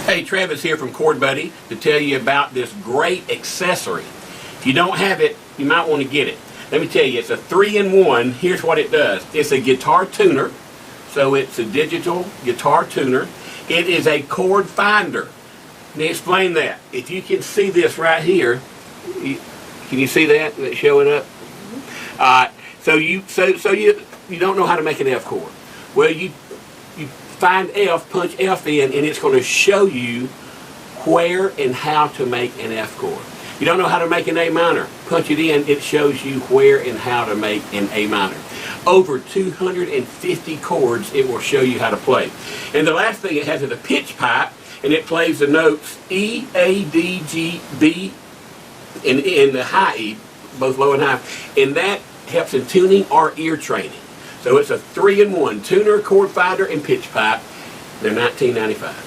Hey, Travis here from ChordBuddy to tell you about this great accessory. If you don't have it, you might want to get it. Let me tell you, it's a 3-in-1. Here's what it does. It's a guitar tuner, so it's a digital guitar tuner. It is a chord finder. Let me explain that. If you can see this right here, can you see that? Is it showing up? So you don't know how to make an F chord. Well, you find F, punch F in, and it's going to show you where and how to make an F chord. You don't know how to make an A minor. Punch it in, it shows you where and how to make an A minor. Over 250 chords it will show you how to play. And the last thing it has is a pitch pipe, and it plays the notes E, A, D, G, B, and the high E, both low and high. And that helps in tuning or ear training. So it's a 3-in-1, tuner, chord finder, and pitch pipe. They're $19.95.